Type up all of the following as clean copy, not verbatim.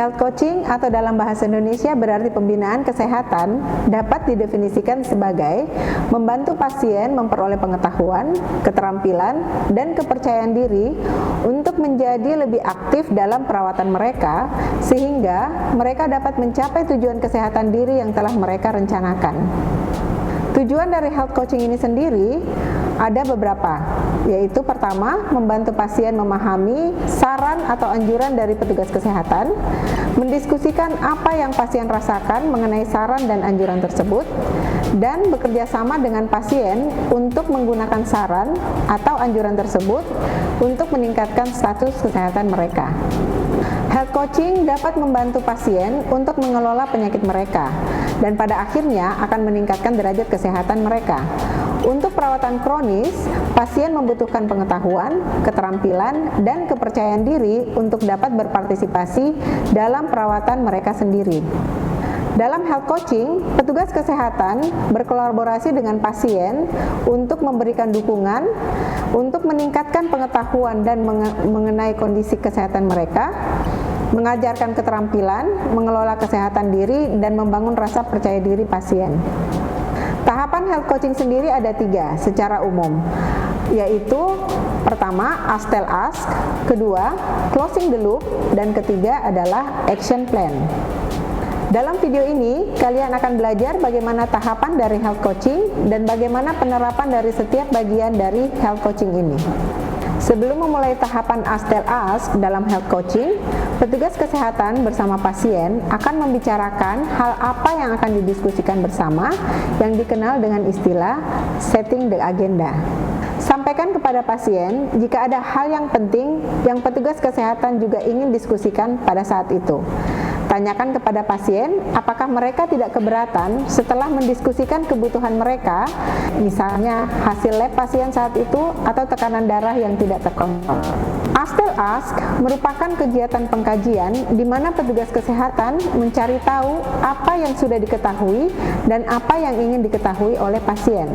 Health coaching atau dalam bahasa Indonesia berarti pembinaan kesehatan dapat didefinisikan sebagai membantu pasien memperoleh pengetahuan, keterampilan, dan kepercayaan diri untuk menjadi lebih aktif dalam perawatan mereka sehingga mereka dapat mencapai tujuan kesehatan diri yang telah mereka rencanakan. Tujuan dari health coaching ini sendiri ada beberapa, yaitu pertama, membantu pasien memahami saran atau anjuran dari petugas kesehatan, mendiskusikan apa yang pasien rasakan mengenai saran dan anjuran tersebut, dan bekerja sama dengan pasien untuk menggunakan saran atau anjuran tersebut untuk meningkatkan status kesehatan mereka. Health coaching dapat membantu pasien untuk mengelola penyakit mereka dan pada akhirnya akan meningkatkan derajat kesehatan mereka. Untuk perawatan kronis, pasien membutuhkan pengetahuan, keterampilan, dan kepercayaan diri untuk dapat berpartisipasi dalam perawatan mereka sendiri. Dalam health coaching, petugas kesehatan berkolaborasi dengan pasien untuk memberikan dukungan, untuk meningkatkan pengetahuan dan mengenai kondisi kesehatan mereka, mengajarkan keterampilan, mengelola kesehatan diri, dan membangun rasa percaya diri pasien. Tahapan health coaching sendiri ada 3 secara umum, yaitu pertama, ask tell ask, kedua, closing the loop, dan ketiga adalah action plan. Dalam video ini, kalian akan belajar bagaimana tahapan dari health coaching dan bagaimana penerapan dari setiap bagian dari health coaching ini. Sebelum memulai tahapan ask tell ask dalam health coaching, petugas kesehatan bersama pasien akan membicarakan hal apa yang akan didiskusikan bersama yang dikenal dengan istilah setting the agenda. Sampaikan kepada pasien jika ada hal yang penting yang petugas kesehatan juga ingin diskusikan pada saat itu. Tanyakan kepada pasien apakah mereka tidak keberatan setelah mendiskusikan kebutuhan mereka, misalnya hasil lab pasien saat itu atau tekanan darah yang tidak terkontrol. Ask tell ask merupakan kegiatan pengkajian di mana petugas kesehatan mencari tahu apa yang sudah diketahui dan apa yang ingin diketahui oleh pasien.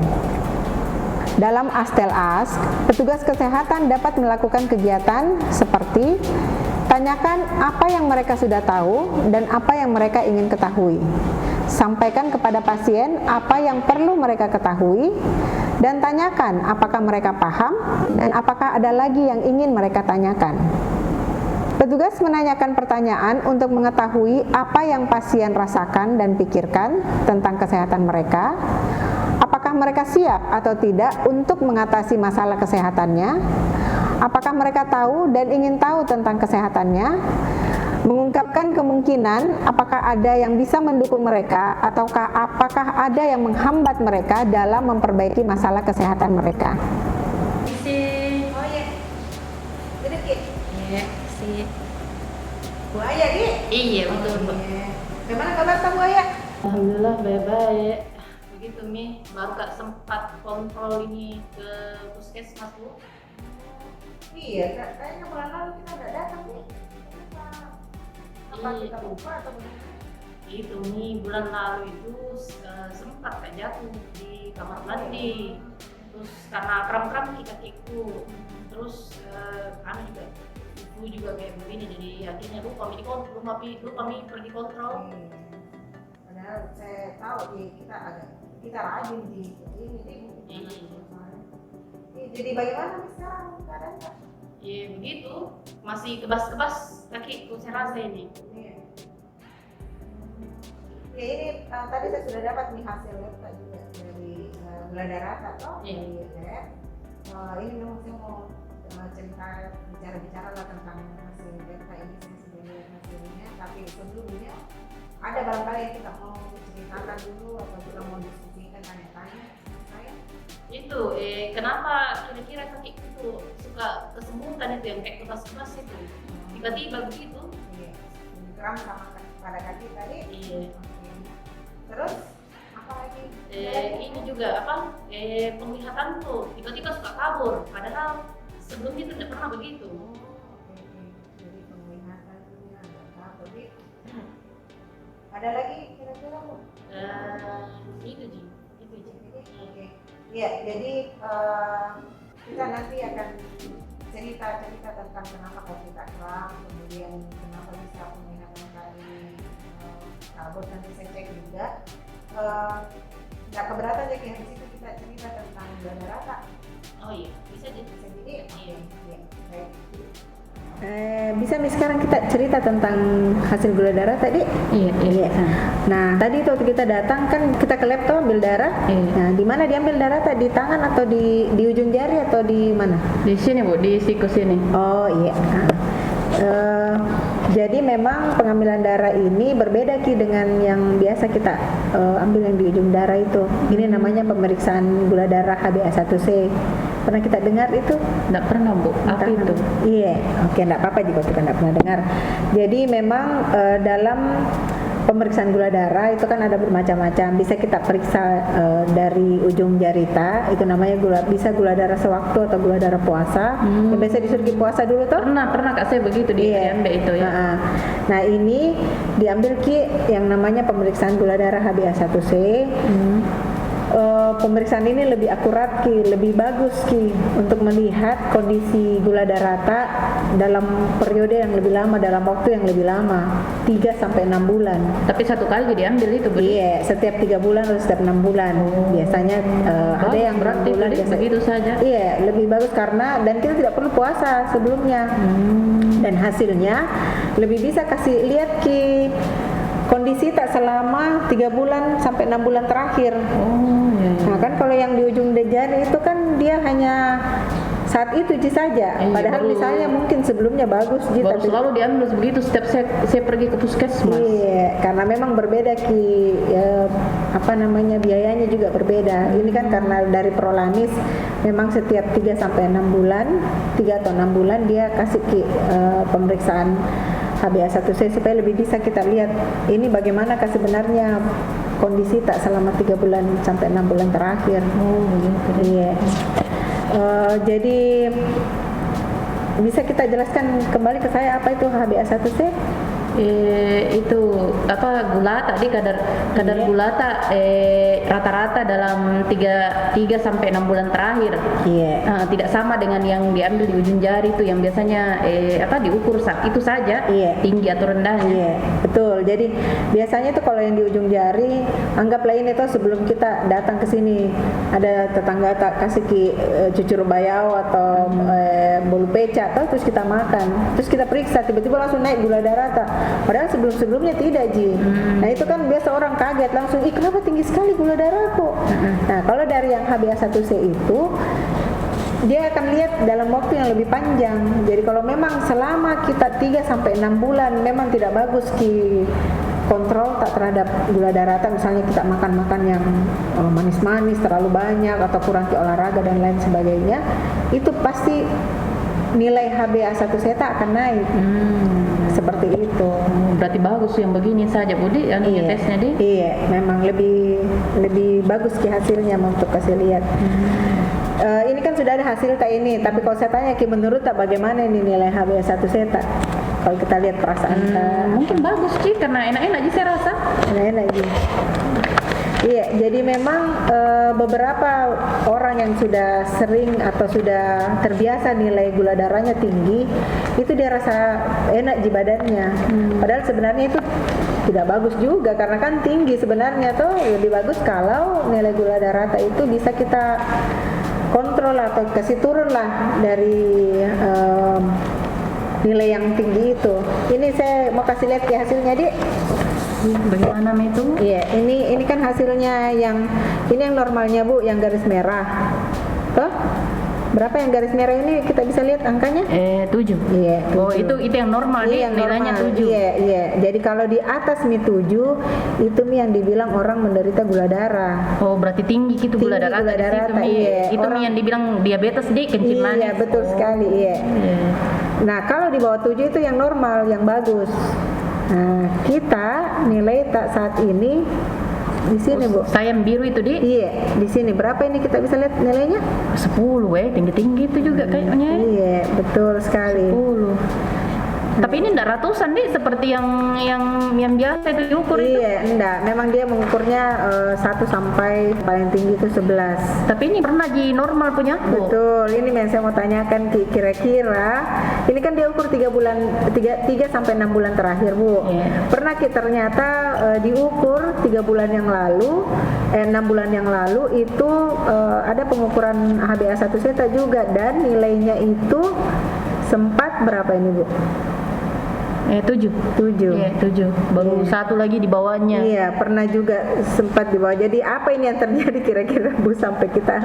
Dalam ask tell ask, petugas kesehatan dapat melakukan kegiatan seperti tanyakan apa yang mereka sudah tahu dan apa yang mereka ingin ketahui. Sampaikan kepada pasien apa yang perlu mereka ketahui dan tanyakan apakah mereka paham dan apakah ada lagi yang ingin mereka tanyakan. Petugas menanyakan pertanyaan untuk mengetahui apa yang pasien rasakan dan pikirkan tentang kesehatan mereka. Apakah mereka siap atau tidak untuk mengatasi masalah kesehatannya? Apakah mereka tahu dan ingin tahu tentang kesehatannya? Mengungkapkan kemungkinan apakah ada yang bisa mendukung mereka ataukah apakah ada yang menghambat mereka dalam memperbaiki masalah kesehatan mereka. Oh iya. Duduk Ki. Iya, sih. Bu Aya Ki? Iya, betul, Bu. Gimana kabar Bu Aya? Alhamdulillah baik-baik. Begitu Mi, baru gak sempat kontrol ini ke puskesmas, Bu. Iya, kayaknya bulan lalu kita udah datang nih. Apa kita lupa atau bagaimana? Itu Mi, bulan lalu itu sempat gak jatuh di kamar mandi. Terus karena kram-kram kakiku. Terus anu juga ibu juga kayak begini, jadi akhirnya lupa mi pergi kontrol. Padahal saya tahu kita rajin di ini. Jadi bagaimana sekarang keadaannya? Iya begitu, masih kebas-kebas kakiku saya rasa ini. Iya. Ya ini tadi saya sudah dapat nih hasil lab juga dari gula darah atau dari lab. Ini memang saya mau bicara lah tentang hasil data ini, saya sudah lihat hasilnya. Tapi sebelumnya ada barangkali yang kita mau ceritakan dulu atau kita mau diskusikan tanya-tanya sama saya. Itu kenapa kira-kira kaki itu suka kesemutan itu yang kayak kebas-kebas itu tiba-tiba begitu? Iya, kram sama pada kaki tadi. Iya. Oke. Terus apa lagi? Ini juga apa? Penglihatan tuh tiba-tiba suka kabur, padahal sebelumnya itu tidak pernah begitu. Oke. Jadi penglihatan itu agak kabur. Ada lagi kira-kira Bu? Itu Ji. Oke. Iya, jadi kita nanti akan cerita tentang kenapa kaki kita kram, kemudian kenapa bisa penglihatan kabut nanti saya cek juga. Nggak keberatan ya kayak di situ kita cerita tentang gula darah rata. Oh iya, bisa jadi. Bisa jadi. Iya. Iya. Baik. Bisa nih sekarang kita cerita tentang hasil gula darah tadi. Iya. Nah, tadi waktu kita datang kan kita ke lab tuh ambil darah. Iya. Nah, di mana diambil darah tadi? Di tangan atau di ujung jari atau di mana? Di sini Bu, di siku sini. Oh iya. Jadi memang pengambilan darah ini berbeda Ki dengan yang biasa kita ambil yang di ujung darah itu. Ini namanya pemeriksaan gula darah HbA1c. Pernah kita dengar itu? Enggak pernah Bu. Apa Entah itu? Iya, oke, enggak apa-apa jika kita enggak pernah dengar. Jadi memang dalam pemeriksaan gula darah itu kan ada bermacam-macam. Bisa kita periksa dari ujung jarita, itu namanya bisa gula darah sewaktu atau gula darah puasa. Yang biasa disuruh puasa dulu tuh. Pernah Kak saya begitu di Iya. MB itu ya. Nah ini diambil Ki yang namanya pemeriksaan gula darah HbA1c. Pemeriksaan ini lebih akurat Ki, lebih bagus Ki untuk melihat kondisi gula darah rata dalam periode yang lebih lama, dalam waktu yang lebih lama, 3 sampai 6 bulan. Tapi satu kali diambil itu Bu. Iya, setiap 3 bulan atau setiap 6 bulan. Biasanya ada yang berarti bulan Bu, begitu saja. Iya, lebih bagus karena dan kita tidak perlu puasa sebelumnya. Dan hasilnya lebih bisa kasih lihat Ki kondisi tak selama 3 bulan sampai 6 bulan terakhir. Iya. Nah kan kalau yang di ujung jari itu kan dia hanya saat itu saja. Iya, Padahal baru- misalnya mungkin sebelumnya bagus Baru selalu diambil begitu setiap saya pergi ke puskesmas. Iya, karena memang berbeda Ki, biayanya juga berbeda. Ini kan karena dari Prolanis memang setiap 3 sampai 6 bulan, 3 atau 6 bulan dia kasih Ki pemeriksaan HbA1c supaya lebih bisa kita lihat ini bagaimana sebenarnya kondisi tak selama 3 bulan sampai 6 bulan terakhir. Iya. Jadi bisa kita jelaskan kembali ke saya apa itu HbA1c? Itu apa gula tadi kadar Iya. gula rata-rata dalam 3 sampai 6 bulan terakhir. Iya. Tidak sama dengan yang diambil di ujung jari itu yang biasanya diukur saat itu saja, Iya. tinggi atau rendahnya. Iya, betul. Jadi biasanya itu kalau yang di ujung jari, anggaplah ini tuh sebelum kita datang ke sini ada tetangga tak kasih cucur bayau atau bolu peca atau terus kita makan, terus kita periksa tiba-tiba langsung naik gula darah tak. Padahal sebelumnya tidak Ji. Nah itu kan biasa orang kaget langsung, kenapa tinggi sekali gula darahku? Nah kalau dari yang HbA1c itu dia akan lihat dalam waktu yang lebih panjang. Jadi kalau memang selama kita 3 sampai 6 bulan memang tidak bagus Ki kontrol tak terhadap gula darah, misalnya kita makan yang manis-manis terlalu banyak atau kurang Ki olahraga dan lain sebagainya, itu pasti nilai HbA1c akan naik. Seperti itu. Berarti bagus yang begini saja Budi, tesnya di. Iya, memang lebih bagus Ki hasilnya untuk kasih lihat. Ini kan sudah ada hasil tak ini, tapi kalau saya tanya Ki menurut tak bagaimana ini nilai HbA1c tak? Kalau kita lihat perasaan tak? Mungkin bagus sih karena enak-enak aja saya rasa. Enak-enak Ji. Iya, jadi memang beberapa orang yang sudah sering atau sudah terbiasa nilai gula darahnya tinggi, itu dia rasa enak di badannya. Padahal sebenarnya itu tidak bagus juga karena kan tinggi sebenarnya tuh lebih bagus kalau nilai gula darah itu bisa kita kontrol atau kasih turun lah dari nilai yang tinggi itu. Ini saya mau kasih lihat ya hasilnya Dik. Bagaimana itu? Iya, ini kan hasilnya yang normalnya Bu, yang garis merah. Tuh, berapa yang garis merah ini kita bisa lihat angkanya? 7. Iya. Oh, 7. itu yang normal Iya, nih, yang nilainya normal. 7. Iya. Jadi kalau di atas Mi 7 itu Mi yang dibilang orang menderita gula darah. Oh, berarti tinggi gitu gula Tinggi darah. gula darah, iya. Itu Orang- yang dibilang diabetes di kencing manis. Iya, betul sekali, iya. Nah, kalau di bawah 7 itu yang normal, yang bagus. Nah, kita nilai tak saat ini di sini Bu. Saya yang biru itu di Iya, di sini berapa ini kita bisa lihat nilainya? 10 tinggi-tinggi itu juga kayaknya. Iya, betul sekali. 10. Tapi ini enggak ratusan deh, seperti yang biasa itu diukur itu. Iya, enggak. Memang dia mengukurnya 1 sampai paling tinggi itu 11. Tapi ini pernah di normal punya aku. Betul, ini yang saya mau tanyakan kira-kira ini kan dia ukur 3 sampai 6 bulan terakhir, Bu. Pernah ternyata diukur 3 bulan yang lalu 6 bulan yang lalu itu ada pengukuran HbA1c juga dan nilainya itu sempat berapa ini, Bu? 7. Iya, 7. Baru satu lagi di bawahnya. Iya, pernah juga sempat di bawah. Jadi apa ini yang terjadi kira-kira, Bu, sampai kita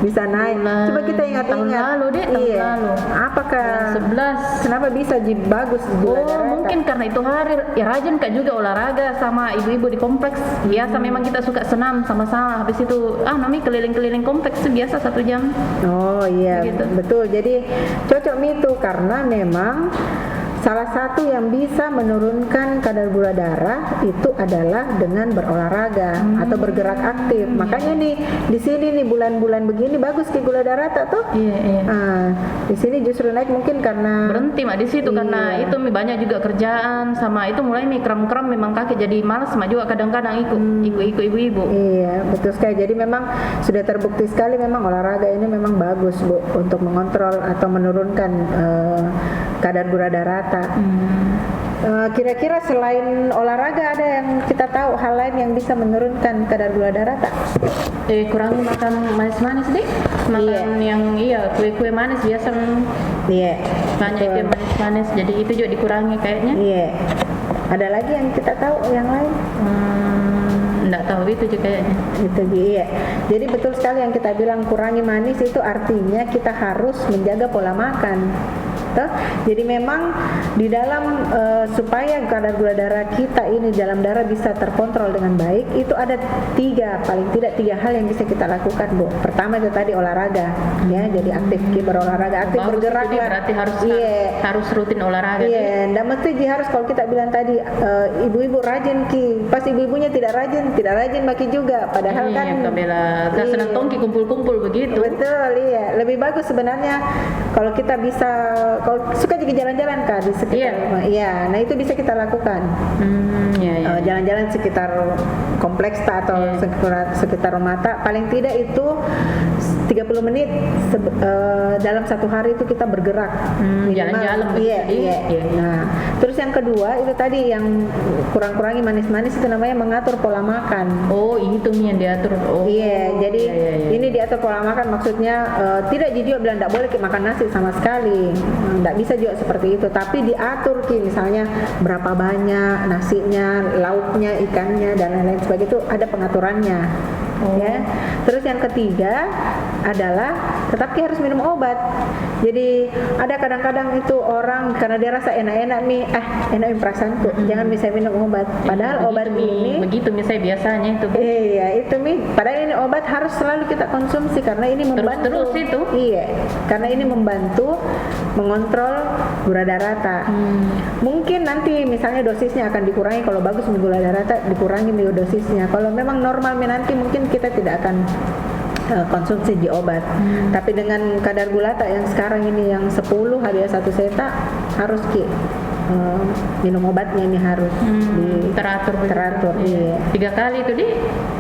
bisa naik? Coba kita ingat-ingat. Tahun lalu deh, tahun lalu. Apakah 11. Kenapa bisa bagus di gula darah? Mungkin karena itu hari ya rajin Kak juga olahraga sama ibu-ibu di kompleks. Biasa memang kita suka senam sama-sama. Habis itu namanya keliling-keliling kompleks itu biasa 1 jam. Oh iya, Begitu. betul. Jadi cocok itu karena memang salah satu yang bisa menurunkan kadar gula darah itu adalah dengan berolahraga atau bergerak aktif. Makanya nih di sini nih bulan-bulan begini bagus ke gula darah tak tuh? Iya. Di sini justru naik mungkin karena Berhenti mak di situ karena itu banyak juga kerjaan sama itu mulai kram-kram memang kaki jadi malas mak juga kadang-kadang ikut ibu-ibu. Iya, betul sekali. Jadi memang sudah terbukti sekali memang olahraga ini memang bagus, Bu, untuk mengontrol atau menurunkan kadar gula darah. Kira-kira selain olahraga ada yang kita tahu hal lain yang bisa menurunkan kadar gula darah tak? Kurangi makan manis-manis deh. Makan yang kue-kue manis biasa. Iya. Banyak itu yang manis-manis. Jadi itu juga dikurangi kayaknya. Iya. Ada lagi yang kita tahu yang lain? Enggak tahu itu juga kayaknya. Itu dia. Jadi betul sekali yang kita bilang kurangi manis itu artinya kita harus menjaga pola makan. Jadi memang di dalam supaya kadar gula darah kita ini dalam darah bisa terkontrol dengan baik itu ada paling tidak tiga hal yang bisa kita lakukan, Bu. Pertama itu tadi olahraga, ya, jadi aktif, berolahraga, aktif, bergerak lah. Berarti harus rutin olahraga. Iya, ndak mesti harus kalau kita bilang tadi ibu-ibu rajin pas ibu-ibunya tidak rajin makin juga. Padahal kan senang tongki kumpul-kumpul begitu. Betul, iya. Lebih bagus sebenarnya kalau kita bisa. Kalau suka juga jalan-jalan Kak di sekitar rumah. Iya, nah itu bisa kita lakukan. Jalan-jalan sekitar kompleks atau sekitar rumah paling tidak itu 30 menit dalam satu hari itu kita bergerak. Jalan-jalan. Iya. Nah, terus yang kedua itu tadi yang kurang-kurangi manis-manis itu namanya mengatur pola makan. Oh, itu yang diatur. Iya, jadi ini diatur pola makan maksudnya tidak juga bilang tidak boleh makan nasi sama sekali. Tidak bisa juga seperti itu, tapi diatur misalnya berapa banyak nasinya, lauknya, ikannya dan lain-lain sebagainya itu ada pengaturannya. Ya. Terus yang ketiga adalah tetap harus minum obat. Jadi ada kadang-kadang itu orang karena dia rasa enak-enak enak perasaanku, jangan bisa minum obat. Padahal obat ini begitu misalnya biasanya itu. Iya, itu padahal ini obat harus selalu kita konsumsi karena ini membantu. Terus itu. Iya, karena ini membantu mengontrol gula darah. Mungkin nanti misalnya dosisnya akan dikurangi kalau bagus gula darah dikurangi dosisnya. Kalau memang normal nanti mungkin kita tidak akan konsumsi di obat. Tapi dengan kadar gula yang sekarang ini yang 10 HbA1c harus minum obatnya ini harus teratur. Iya. 3 kali itu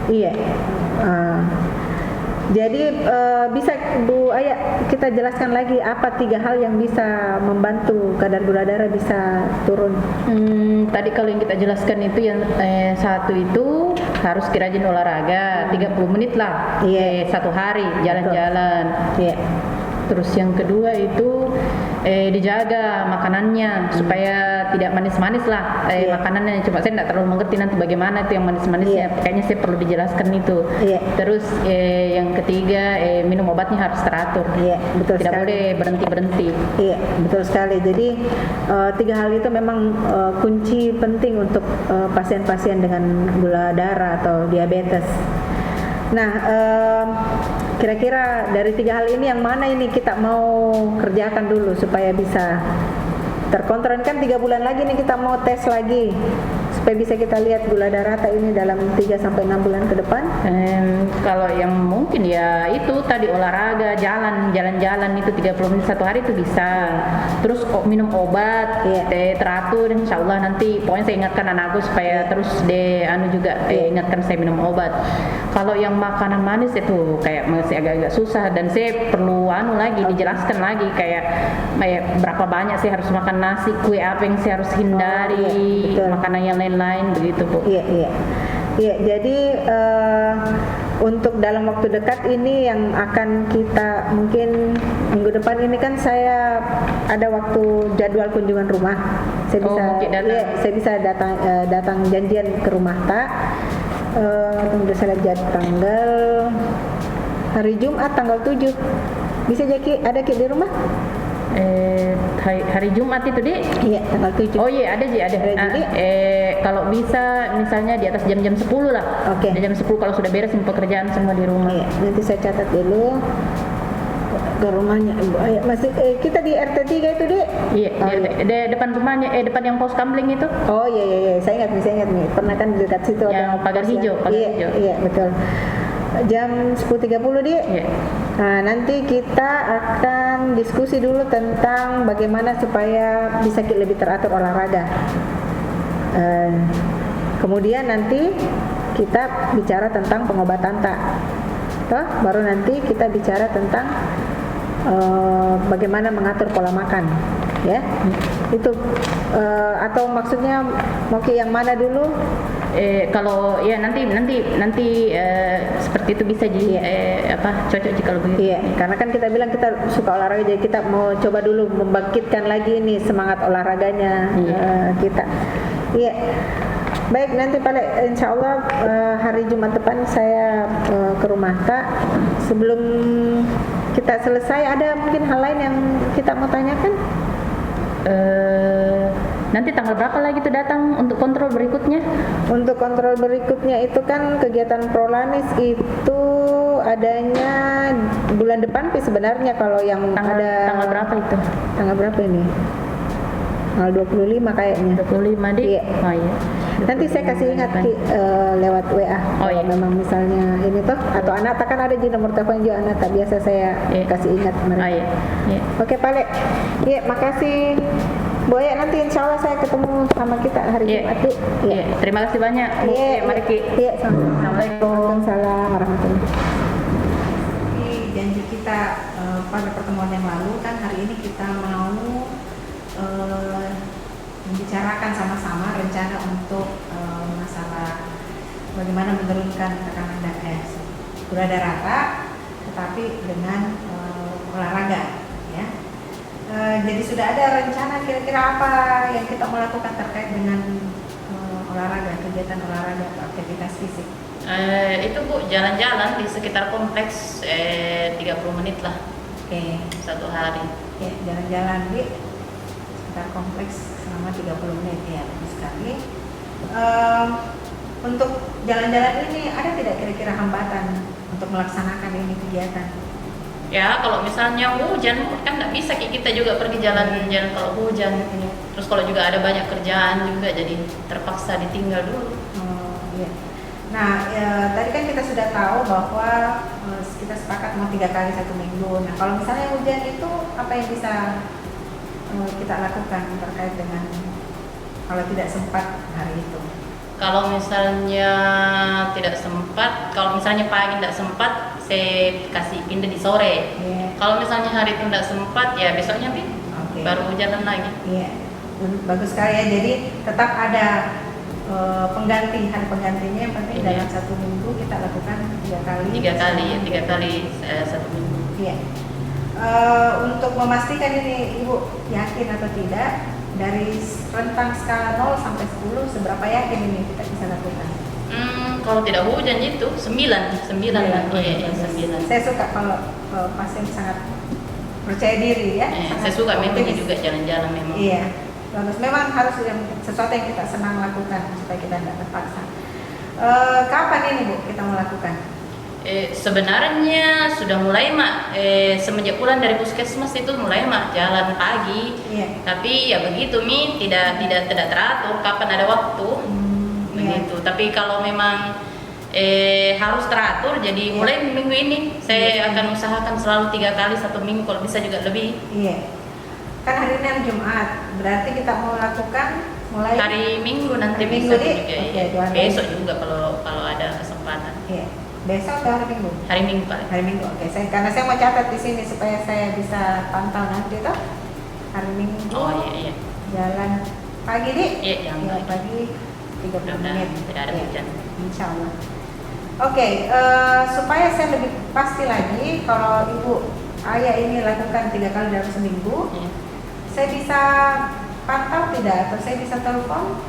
Iya. Jadi bisa Bu Aya kita jelaskan lagi apa 3 hal yang bisa membantu kadar gula darah bisa turun? Tadi kalau yang kita jelaskan itu yang satu itu harus rajin olahraga 30 menit lah. Satu hari jalan-jalan. Iya. Terus yang kedua itu dijaga makanannya supaya tidak manis-manis lah makanannya. Cuma saya tidak terlalu mengerti nanti bagaimana itu yang manis-manisnya. Kayaknya saya perlu dijelaskan itu. Terus yang ketiga minum obatnya harus teratur. Betul tidak sekali. boleh berhenti. Iya, betul sekali. Jadi 3 hal itu memang kunci penting untuk pasien-pasien dengan gula darah atau diabetes. Nah, kira-kira dari 3 hal ini yang mana ini kita mau kerjakan dulu supaya bisa terkontrol? Kan 3 bulan lagi nih kita mau tes lagi supaya bisa kita lihat gula darah Ata ini dalam 3 sampai 6 bulan ke depan? Kalau yang mungkin ya itu tadi olahraga, jalan-jalan itu 30 menit satu hari itu bisa. Terus minum obat, teratur, insya Allah nanti pokoknya saya ingatkan anakku supaya terus juga ingatkan saya minum obat. Kalau yang makanan manis itu kayak masih agak-agak susah dan saya perlu dijelaskan lagi kayak berapa banyak saya harus makan nasi, kue apa yang saya harus hindari, makanan yang lain-lain begitu Bu. Iya, jadi untuk dalam waktu dekat ini yang akan kita mungkin minggu depan ini kan saya ada waktu jadwal kunjungan rumah. Saya bisa datang janjian ke rumah Tak. Tunggu saya lihat tanggal hari Jumat tanggal 7. Bisa ada Ki di rumah? Hari Jumat itu Dik? Iya, tanggal 7. Oh iya, ada. Kalau bisa misalnya di atas jam-jam 10 lah. Oke. Jam 10 kalau sudah beres pekerjaan semua di rumah. Iya, nanti saya catat dulu ke rumahnya Ibu. Masih kita di RT 3 itu, Dik? Iya, di depan rumahnya, depan yang pos kamling itu. Oh iya. Saya ingat nih. Pernah kan di dekat situ yang ada pagar hijau, hijau. Iya, betul. Jam 10.30 Dik. Iya. Nah, nanti kita akan diskusi dulu tentang bagaimana supaya bisa lebih teratur olahraga. Kemudian nanti kita bicara tentang pengobatan Tak. Baru nanti kita bicara tentang bagaimana mengatur pola makan, ya. Itu atau maksudnya mau ke yang mana dulu? Kalau ya nanti seperti itu bisa cocok jika begitu. Iya, karena kan kita bilang kita suka olahraga, jadi kita mau coba dulu membangkitkan lagi nih semangat olahraganya kita. Iya. Baik, nanti insya Allah hari Jumat depan saya ke rumah Tak. Sebelum kita selesai, ada mungkin hal lain yang kita mau tanyakan? Nanti tanggal berapa lagi tuh datang untuk kontrol berikutnya? Untuk kontrol berikutnya itu kan kegiatan Prolanis itu adanya bulan depan sebenarnya kalau yang tanggal berapa itu? Tanggal berapa ini? Tanggal 25 kayaknya. 25 Dik? Iya. Oh iya. Nanti saya kasih ingat lewat WA. Kalau memang misalnya ini atau anak kan ada di nomor telepon juga anak biasa saya kasih ingat mereka. Oke, Pak Le. Iya, makasih. Bu ya, nanti insya Allah saya ketemu sama kita hari Jumat. Iya. Terima kasih banyak. Mari Ki. Iya, Assalamualaikum warahmatullahi wabarakatuh. Janji kita pada pertemuan yang lalu kan hari ini kita mau membicarakan sama-sama rencana untuk masalah bagaimana menurunkan tekanan gula darah Tak, tetapi dengan olahraga, ya. Jadi sudah ada rencana kira-kira apa yang kita mau lakukan terkait dengan olahraga, kegiatan olahraga atau aktivitas fisik? Itu Bu, jalan-jalan di sekitar kompleks 30 menit lah. Oke. Satu hari. Ya, jalan-jalan di sekitar kompleks selama 30 menit ya, bagus sekali. Untuk jalan-jalan ini ada tidak kira-kira hambatan untuk melaksanakan ini kegiatan? Ya, kalau misalnya hujan kan nggak bisa kita juga pergi jalan-jalan kalau hujan. Terus kalau juga ada banyak kerjaan juga, jadi terpaksa ditinggal dulu. Iya. Nah, tadi kan kita sudah tahu bahwa kita sepakat mau 3 kali 1 minggu. Nah, kalau misalnya hujan itu apa yang bisa kita lakukan terkait dengan kalau tidak sempat hari itu? Kalau misalnya tidak sempat, kalau misalnya pagi tidak sempat, saya kasih pindah di sore. Kalau misalnya hari itu tidak sempat, ya besoknya baru jalan lagi. Iya, bagus sekali ya. Jadi tetap ada pengganti, hari penggantinya yang penting dalam 1 minggu kita lakukan 3 kali. 3 kali 1 minggu. Iya. Untuk memastikan ini Ibu yakin atau tidak, dari rentang skala 0 sampai 10 seberapa yakin ini kita bisa lakukan? Kalau tidak hujan itu 9 lah. Iya, 9. Saya suka kalau pasien sangat percaya diri ya. Saya suka memang juga jalan-jalan memang. Iya, bagus. Memang harus sesuatu yang kita senang lakukan supaya kita tidak terpaksa. Kapan ini Bu kita mau lakukan? Sebenarnya sudah mulai Mak, semenjak pulang dari puskesmas itu mulai Mak jalan pagi. Iya. Tapi ya begitu tidak teratur kapan ada waktu. Tapi kalau memang harus teratur, jadi mulai minggu ini saya akan usahakan selalu 3 kali 1 minggu, kalau bisa juga lebih. Iya. Kan hari ini hari Jumat, berarti kita mau lakukan mulai Hari Minggu nanti hari bisa Minggu, juga. Dik? Ya. Oke, 2 hari. Besok juga kalau ada kesempatan. Iya. Besok atau hari Minggu? Hari Minggu paling. Hari Minggu. Oke, karena saya mau catat di sini supaya saya bisa pantau nanti toh. Hari Minggu. Oh iya. Jalan pagi, Dik? Iya, jalan Iya, pagi. pagi 30 menit. Tidak ada Iya, hujan. Insya Allah. Oke, supaya saya lebih pasti lagi kalau Ibu Ayah ini lakukan 3 kali dalam seminggu, Iya. saya bisa pantau tidak atau saya bisa telepon?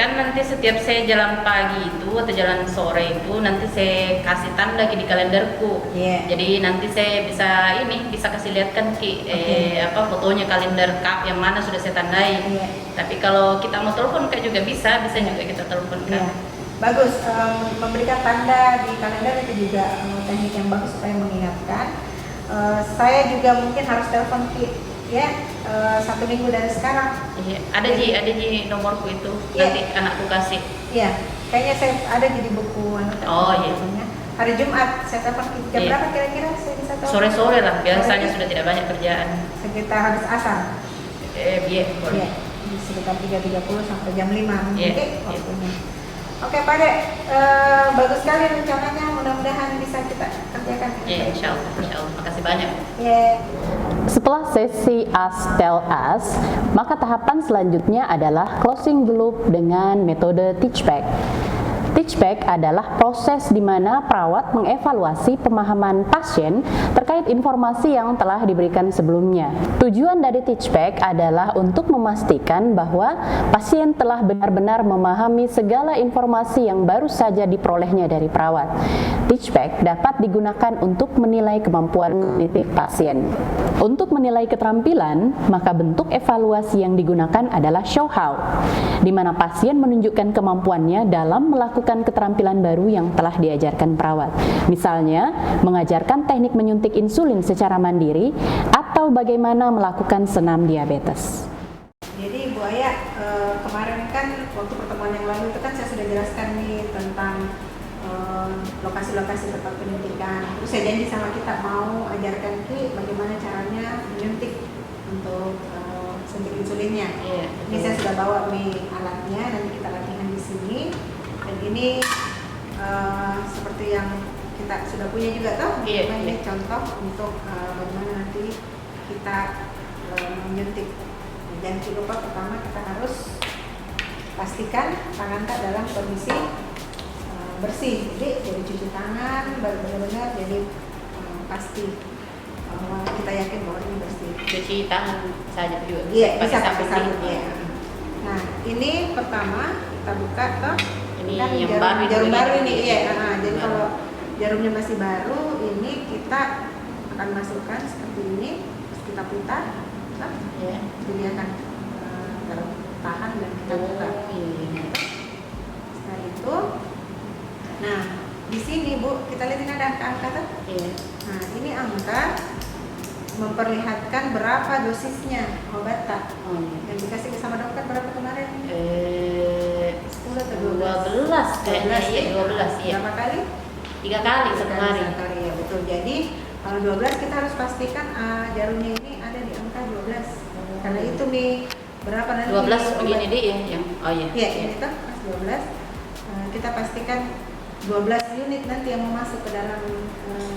Kan nanti setiap saya jalan pagi itu atau jalan sore itu nanti saya kasih tanda di kalenderku. Iya. Jadi nanti saya bisa kasih lihat kan fotonya kalender kap yang mana sudah saya tandai. Iya. Tapi kalau kita mau telepon kan juga bisa juga kita telepon kan. Iya. Bagus, memberikan tanda di kalender itu juga teknik yang bagus supaya mengingatkan. Saya juga mungkin harus telepon Ki, ya 1 minggu dari sekarang. Iya, ada Ji nomorku itu. Iya. Nanti anakku kasih. Iya, kayaknya saya ada jadi buku Oh, iya. Hari Jumat saya telepon Ki. Jam Iya. berapa kira-kira saya bisa telepon? Sore-sore lah, biasanya Sore. sudah tidak banyak kerjaan. Sekitar habis asar. Boleh. Iya, di sekitar 3.30 sampai jam 5 Iya, Oke, iya. waktunya. Oke Pak Dek, bagus sekali rencananya, mudah-mudahan bisa kita kerjakan. Iya, insya Allah. Makasih banyak. Iya. Setelah sesi Ask Tell Us, maka tahapan selanjutnya adalah closing the loop dengan metode Teach Back. Teach Back adalah proses di mana perawat mengevaluasi pemahaman pasien terkait informasi yang telah diberikan sebelumnya. Tujuan dari Teach Back adalah untuk memastikan bahwa pasien telah benar-benar memahami segala informasi yang baru saja diperolehnya dari perawat. Teach Back dapat digunakan untuk menilai kemampuan kognitif pasien. Untuk menilai keterampilan, maka bentuk evaluasi yang digunakan adalah show how, di mana pasien menunjukkan kemampuannya dalam melakukan keterampilan baru yang telah diajarkan perawat. Misalnya, mengajarkan teknik menyuntik insulin secara mandiri atau bagaimana melakukan senam diabetes. Jadi Bu Ayah, kemarin kan waktu pertemuan yang lalu itu kan saya sudah jelaskan nih tentang lokasi-lokasi tempat penyuntikan. Terus saya janji sama kita mau ajarkan Ki bagaimana caranya menyuntik untuk suntik insulinnya. Iya. Ini saya sudah bawa nih alatnya, nanti kita latihan di sini. Dan ini seperti yang kita sudah punya juga toh. Iya, Ini iya. contoh untuk bagaimana nanti kita menyuntik. Jangan lupa pertama kita harus pastikan tangan kita dalam kondisi bersih. Jadi cuci tangan baru benar-benar jadi pasti bahwa kita yakin bahwa ini bersih. Cuci tangan saja juga. Iya, bisa pakai pakai sabun ya. Nah, ini pertama kita buka toh. Ini Kan yang baru jarum ini. baru ini iya. Iya. Jadi Baru. kalau jarumnya masih baru, ini kita akan masukkan seperti ini, terus kita putar, toh. Iya. Jadi dia akan tahan dan kita buka. Iya. Setelah itu, nah di sini Bu, kita lihat ini ada angka tuh. Iya. Nah ini angka memperlihatkan berapa dosisnya obat tak Oh, iya. yang dikasih sama dokter berapa kemarin? 10 atau 12 kayaknya, iya 12 iya. Berapa kali? 3 kali satu hari. Satu hari ya betul. Jadi kalau 12 kita harus pastikan jarumnya ini ada di angka 12. Karena itu nih berapa nanti? 12 begini obat- deh ya yang iya. Iya, ini kan pas 12. Kita pastikan 12 unit nanti yang mau masuk ke dalam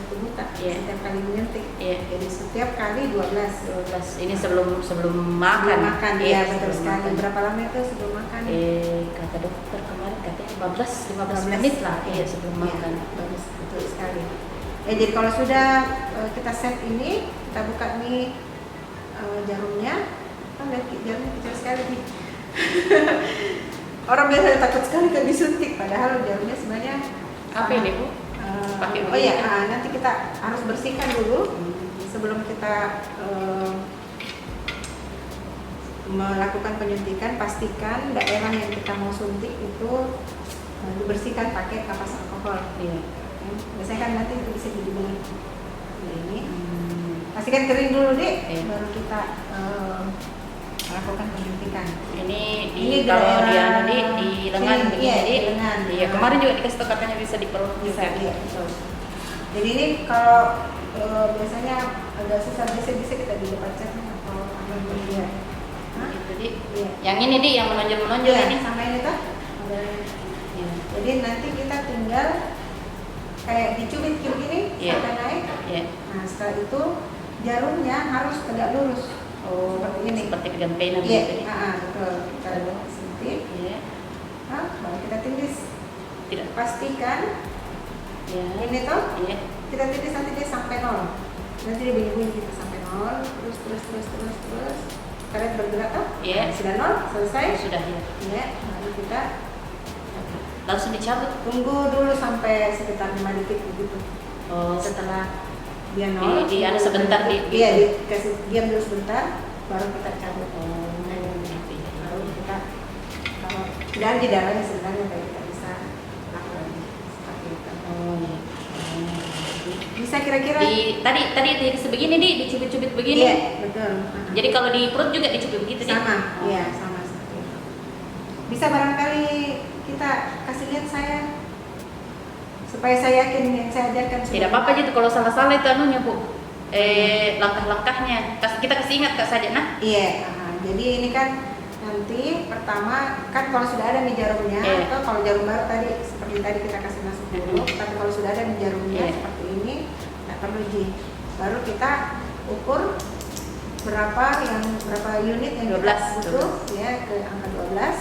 tubuh kita Iya. setiap kali menyuntik. Iya. Jadi setiap kali 12. 12. Ini sebelum Sebelum makan. makan, Iya, ya betul sebelum sekali. makan. Berapa lama itu sebelum makan? Kata dokter kemarin katanya 15 15 menit lah iya sebelum Iya, makan. bagus, betul sekali. Ya, jadi kalau sudah kita set ini, kita buka nih jarumnya. Kan lihat jarumnya kecil sekali nih. Orang biasanya takut sekali kalau disuntik, padahal jarumnya sebenarnya Apa ini Bu? Pakai oh begini iya, kan? nanti kita harus bersihkan dulu sebelum kita melakukan penyuntikan. Pastikan daerah yang kita mau suntik itu dibersihkan pakai kapas alkohol. Iya. Biasanya kan nanti itu bisa jadi dengan ini. Pastikan kering dulu deh, Iya. baru kita melakukan penyuntikan. Ini Ini kalau daerah di lengan sini, begini, iya, Di. di lengan. Iya, kemarin juga dikasih tahu katanya bisa di perut Bisa, juga. iya. Jadi ini kalau biasanya agak susah, bisa kita di depan catnya atau apa dulu ya. Hah? Gitu, Di. Iya. Yang ini Di, yang menonjol-menonjol Iya, ini. sama ini tuh. Iya. Jadi nanti kita tinggal kayak dicubit begini Iya. sampai naik. Iya. Nah setelah itu jarumnya harus tegak lurus. Oh, Seperti ini. Seperti pegang pena Iya, gitu, Di. betul. Kita sintip. Iya. Nah, baru kita tindis. Tidak. Pastikan Iya. ini tuh Iya. kita tindis nanti dia sampai 0. Nanti dia bunyi-bunyi kita sampai 0. Terus. Karet bergerak tuh. Iya. Nah, sudah 0, selesai. Sudah ya. Iya, baru kita Langsung dicabut. tunggu dulu sampai sekitar 5 detik begitu. Oh, Setelah dia 0, Di anu sebentar, iya, dikasih diam dulu sebentar, baru kita cabut. gitu ya. Baru kita kalau tidak ada di darahnya sebenarnya baik kita bisa lakukan seperti itu. Oh, iya. Bisa kira-kira? Tadi sebegini dicubit-cubit begini. Iya, betul. Jadi kalau di perut juga dicubit begitu Di? Sama, Oh. iya sama seperti itu. Bisa barangkali kita kasih lihat saya supaya saya yakin yang saya ajarkan. Tidak apa-apa gitu kalau salah-salah itu anunya Bu. Langkah-langkahnya. Kita kasih ingat Kak saja nah. Iya, jadi ini kan nanti pertama kan kalau sudah ada nih jarumnya Iya. atau kalau jarum baru tadi seperti tadi kita kasih masuk dulu, tapi kalau sudah ada nih jarumnya Iya. seperti ini nggak perlu Ji. Baru kita ukur berapa unit yang 12, kita butuh ya ke angka 12.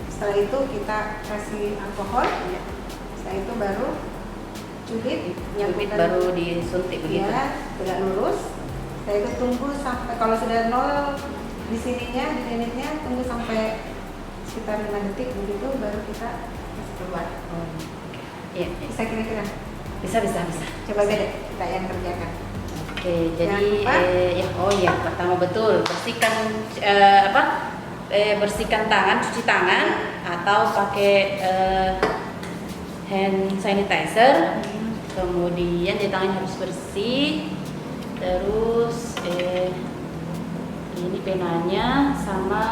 Setelah itu kita kasih alkohol. Iya. Setelah itu baru cubit, Cubit baru disuntik begitu. ya, tegak lurus. Setelah itu tunggu sampai kalau sudah 0 di sininya, di unitnya, tunggu sampai sekitar 5 detik begitu baru kita kasih keluar. Iya. Bisa kira-kira? Bisa. Coba beda kita yang kerjakan. Oke, jadi Jangan lupa. pertama betul bersihkan bersihkan tangan, cuci tangan atau pakai hand sanitizer. Kemudian di tangan harus bersih. Terus ini penanya sama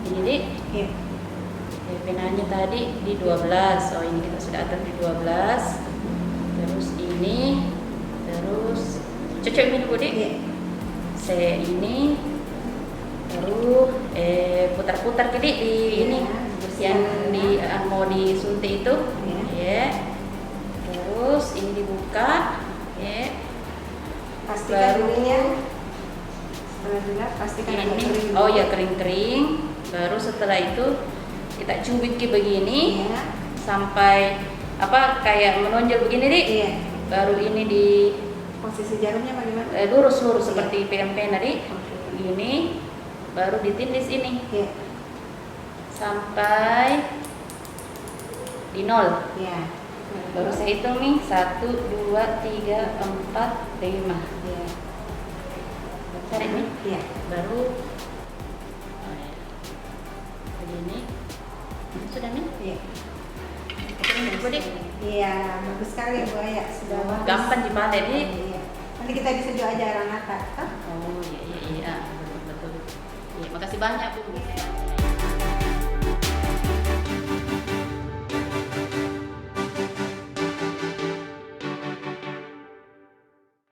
ini Dik. Iya. Penanya tadi di 12. Oh, ini kita sudah atur di 12. Terus ini, terus cocok ini Bu Dik. Iya. Saya ini terus putar-putar Dik di ini yang di mau disuntik itu. Ya. Terus ini dibuka. Ya. Pastikan Baru ininya setelah dilap pastikan agak ini kering. oh ya kering-kering. Baru setelah itu kita cubit kayak begini Iya. sampai kayak menonjol begini Dik. Iya. Baru ini di Posisi jarumnya bagaimana? lurus Iya. seperti PM-PM tadi. Begini baru ditindis ini Iya. sampai di 0. Iya. Baru saya hitung nih 1, 2, 3, 4, 5. Iya. Cari nih. Iya. Baru begini. Sudah nih. Iya. Ini Bu Dik. Iya, bagus sekali Bu Aya. Sudah bagus. Gampang dipakai Dik. Iya. Nanti kita bisa juga ajaran Nata. Oh iya betul. Iya, makasih banyak Bu.